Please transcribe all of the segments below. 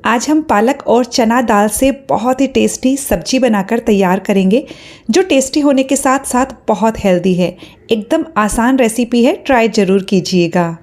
आज हम पालक और चना दाल से बहुत ही टेस्टी सब्जी बनाकर तैयार करेंगे, जो टेस्टी होने के साथ साथ बहुत हेल्दी है। एकदम आसान रेसिपी है, ट्राई जरूर कीजिएगा।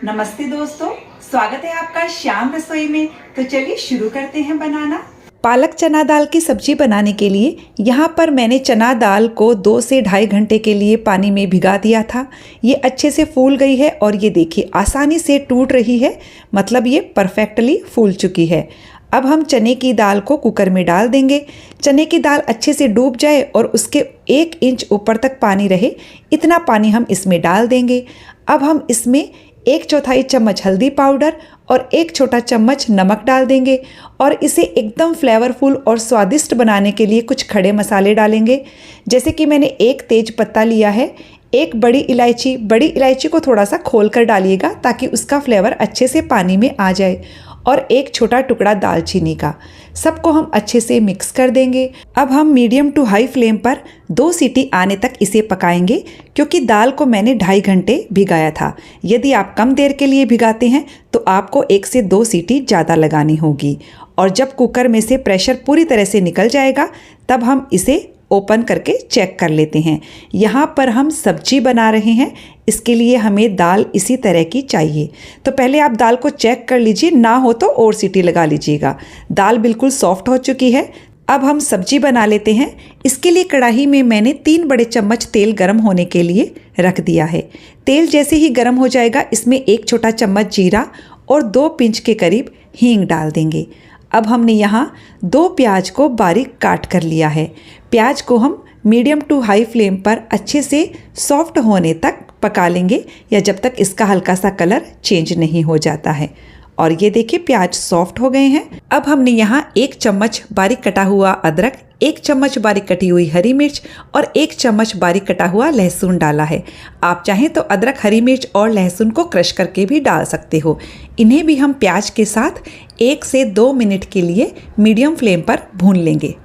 नमस्ते दोस्तों, स्वागत है आपका श्याम रसोई में। तो चलिए शुरू करते हैं बनाना। पालक चना दाल की सब्जी बनाने के लिए यहाँ पर मैंने चना दाल को 2 से ढाई घंटे के लिए पानी में भिगा दिया था। ये अच्छे से फूल गई है और ये देखिए आसानी से टूट रही है, मतलब ये परफेक्टली फूल चुकी है। अब हम चने की दाल को कुकर में डाल देंगे। चने की दाल अच्छे से डूब जाए और उसके 1 इंच ऊपर तक पानी रहे, इतना पानी हम इसमें डाल देंगे। अब हम इसमें 1/4 चम्मच हल्दी पाउडर और 1 छोटा चम्मच नमक डाल देंगे और इसे एकदम फ्लेवरफुल और स्वादिष्ट बनाने के लिए कुछ खड़े मसाले डालेंगे। जैसे कि मैंने 1 तेज पत्ता लिया है, 1 बड़ी इलायची को थोड़ा सा खोल कर डालिएगा ताकि उसका फ्लेवर अच्छे से पानी में आ जाए, और 1 छोटा टुकड़ा दालचीनी का। सबको हम अच्छे से मिक्स कर देंगे। अब हम मीडियम टू हाई फ्लेम पर 2 सीटी आने तक इसे पकाएंगे, क्योंकि दाल को मैंने 2.5 घंटे भिगाया था। यदि आप कम देर के लिए भिगाते हैं तो आपको 1 से 2 सीटी ज़्यादा लगानी होगी। और जब कुकर में से प्रेशर पूरी तरह से निकल जाएगा तब हम इसे ओपन करके चेक कर लेते हैं। यहाँ पर हम सब्जी बना रहे हैं, इसके लिए हमें दाल इसी तरह की चाहिए। तो पहले आप दाल को चेक कर लीजिए, ना हो तो और सीटी लगा लीजिएगा। दाल बिल्कुल सॉफ्ट हो चुकी है। अब हम सब्जी बना लेते हैं। इसके लिए कढ़ाई में मैंने 3 बड़े चम्मच तेल गर्म होने के लिए रख दिया है। तेल जैसे ही गर्म हो जाएगा इसमें 1 छोटा चम्मच जीरा और 2 पिंच के करीब हींग डाल देंगे। अब हमने यहाँ 2 प्याज को बारीक काट कर लिया है। प्याज को हम मीडियम टू हाई फ्लेम पर अच्छे से सॉफ्ट होने तक पका लेंगे, या जब तक इसका हल्का सा कलर चेंज नहीं हो जाता है। और ये देखिए प्याज सॉफ्ट हो गए हैं। अब हमने यहाँ 1 चम्मच बारीक कटा हुआ अदरक, 1 चम्मच बारीक कटी हुई हरी मिर्च और 1 चम्मच बारीक कटा हुआ लहसुन डाला है। आप चाहें तो अदरक, हरी मिर्च और लहसुन को क्रश करके भी डाल सकते हो। इन्हें भी हम प्याज के साथ 1 से 2 मिनट के लिए मीडियम फ्लेम पर भून लेंगे।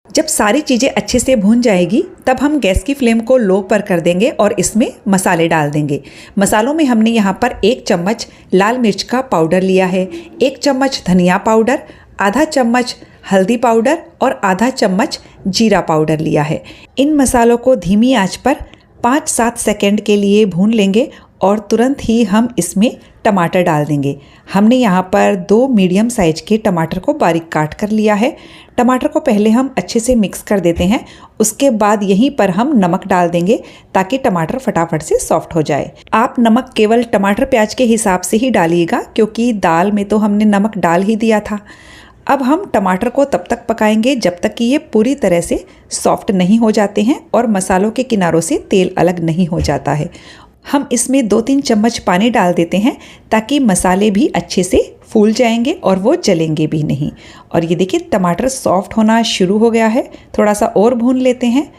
जब सारी चीज़ें अच्छे से भून जाएगी तब हम गैस की फ्लेम को लो पर कर देंगे और इसमें मसाले डाल देंगे। मसालों में हमने यहाँ पर 1 चम्मच लाल मिर्च का पाउडर लिया है, 1 चम्मच धनिया पाउडर, आधा चम्मच हल्दी पाउडर और आधा चम्मच जीरा पाउडर लिया है। इन मसालों को धीमी आंच पर 5-7 सेकेंड के लिए भून लेंगे और तुरंत ही हम इसमें टमाटर डाल देंगे। हमने यहाँ पर 2 मीडियम साइज के टमाटर को बारीक काट कर लिया है। टमाटर को पहले हम अच्छे से मिक्स कर देते हैं, उसके बाद यहीं पर हम नमक डाल देंगे ताकि टमाटर फटाफट से सॉफ्ट हो जाए। आप नमक केवल टमाटर प्याज के हिसाब से ही डालिएगा, क्योंकि दाल में तो हमने नमक डाल ही दिया था। अब हम टमाटर को तब तक पकाएंगे जब तक कि ये पूरी तरह से सॉफ्ट नहीं हो जाते हैं और मसालों के किनारों से तेल अलग नहीं हो जाता है। हम इसमें 2-3 चम्मच पानी डाल देते हैं ताकि मसाले भी अच्छे से फूल जाएंगे और वो जलेंगे भी नहीं। और ये देखिए टमाटर सॉफ्ट होना शुरू हो गया है, थोड़ा सा और भून लेते हैं।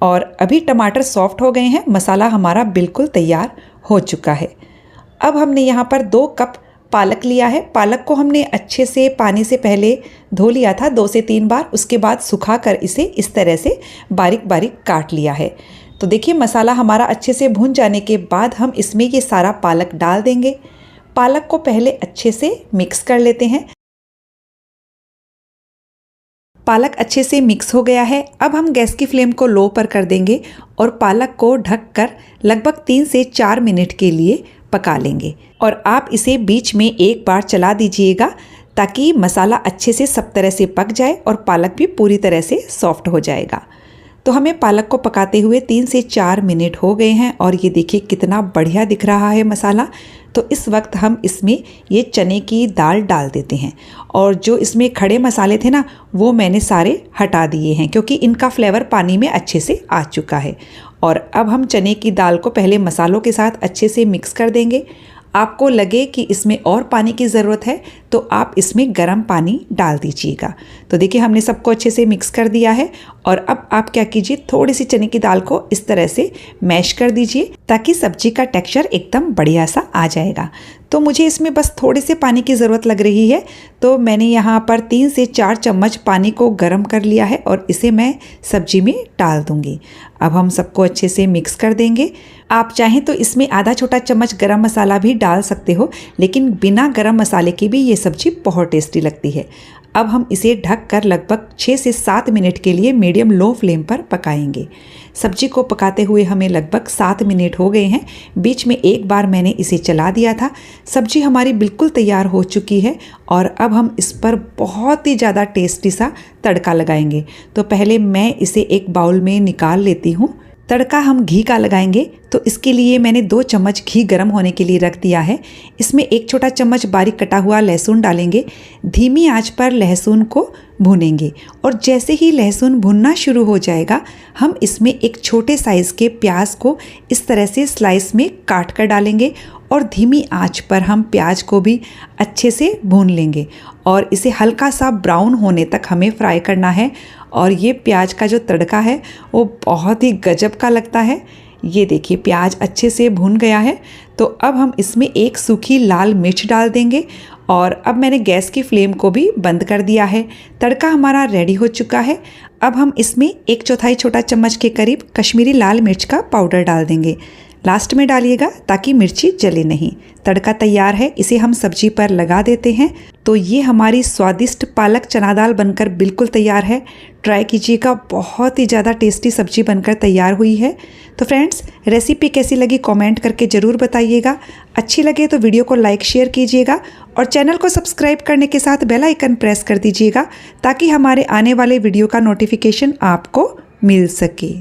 और अभी टमाटर सॉफ्ट हो गए हैं, मसाला हमारा बिल्कुल तैयार हो चुका है। अब हमने यहाँ पर 2 कप पालक लिया है। पालक को हमने अच्छे से पानी से पहले धो लिया था 2 से 3 बार, उसके बाद सुखाकर इसे इस तरह से बारीक बारीक काट लिया है। तो देखिए मसाला हमारा अच्छे से भून जाने के बाद हम इसमें ये सारा पालक डाल देंगे। पालक को पहले अच्छे से मिक्स कर लेते हैं। पालक अच्छे से मिक्स हो गया है। अब हम गैस की फ्लेम को लो पर कर देंगे और पालक को ढककर लगभग 3 से 4 मिनट के लिए पका लेंगे। और आप इसे बीच में एक बार चला दीजिएगा ताकि मसाला अच्छे से सब तरह से पक जाए और पालक भी पूरी तरह से सॉफ्ट हो जाएगा। तो हमें पालक को पकाते हुए 3 से 4 मिनट हो गए हैं और ये देखिए कितना बढ़िया दिख रहा है मसाला। तो इस वक्त हम इसमें ये चने की दाल डाल देते हैं। और जो इसमें खड़े मसाले थे ना, वो मैंने सारे हटा दिए हैं, क्योंकि इनका फ्लेवर पानी में अच्छे से आ चुका है। और अब हम चने की दाल को पहले मसालों के साथ अच्छे से मिक्स कर देंगे। आपको लगे कि इसमें और पानी की ज़रूरत है तो आप इसमें गर्म पानी डाल दीजिएगा। तो देखिए हमने सबको अच्छे से मिक्स कर दिया है। और अब आप क्या कीजिए, थोड़ी सी चने की दाल को इस तरह से मैश कर दीजिए ताकि सब्जी का टेक्सचर एकदम बढ़िया सा आ जाएगा। तो मुझे इसमें बस थोड़े से पानी की ज़रूरत लग रही है, तो मैंने यहाँ पर 3 से 4 चम्मच पानी को गर्म कर लिया है और इसे मैं सब्जी में डाल दूँगी। अब हम सबको अच्छे से मिक्स कर देंगे। आप चाहें तो इसमें आधा छोटा चम्मच गरम मसाला भी डाल सकते हो, लेकिन बिना गरम मसाले की भी ये सब्जी बहुत टेस्टी लगती है। अब हम इसे ढककर लगभग 6 से 7 मिनट के लिए मीडियम लो फ्लेम पर पकाएंगे। सब्जी को पकाते हुए हमें लगभग 7 मिनट हो गए हैं। बीच में एक बार मैंने इसे चला दिया था। सब्जी हमारी बिल्कुल तैयार हो चुकी है और अब हम इस पर बहुत ही ज़्यादा टेस्टी सा तड़का लगाएंगे। तो पहले मैं इसे एक बाउल में निकाल लेती हूँ। तड़का हम घी का लगाएंगे, तो इसके लिए मैंने 2 चम्मच घी गर्म होने के लिए रख दिया है। इसमें 1 छोटा चम्मच बारीक कटा हुआ लहसुन डालेंगे। धीमी आंच पर लहसुन को भूनेंगे और जैसे ही लहसुन भुनना शुरू हो जाएगा, हम इसमें एक छोटे साइज़ के प्याज को इस तरह से स्लाइस में काट कर डालेंगे और धीमी आंच पर हम प्याज को भी अच्छे से भून लेंगे और इसे हल्का सा ब्राउन होने तक हमें फ्राई करना है। और ये प्याज का जो तड़का है वो बहुत ही गजब का लगता है। ये देखिए प्याज अच्छे से भून गया है। तो अब हम इसमें 1 सूखी लाल मिर्च डाल देंगे और अब मैंने गैस की फ्लेम को भी बंद कर दिया है। तड़का हमारा रेडी हो चुका है। अब हम इसमें 1/4 छोटा चम्मच के करीब कश्मीरी लाल मिर्च का पाउडर डाल देंगे। लास्ट में डालिएगा ताकि मिर्ची जले नहीं। तड़का तैयार है, इसे हम सब्जी पर लगा देते हैं। तो ये हमारी स्वादिष्ट पालक चना दाल बनकर बिल्कुल तैयार है। ट्राई कीजिएगा, बहुत ही ज़्यादा टेस्टी सब्जी बनकर तैयार हुई है। तो फ्रेंड्स, रेसिपी कैसी लगी कमेंट करके ज़रूर बताइएगा। अच्छी लगे तो वीडियो को लाइक शेयर कीजिएगा और चैनल को सब्सक्राइब करने के साथ बेल आइकन प्रेस कर दीजिएगा ताकि हमारे आने वाले वीडियो का नोटिफिकेशन आपको मिल सके।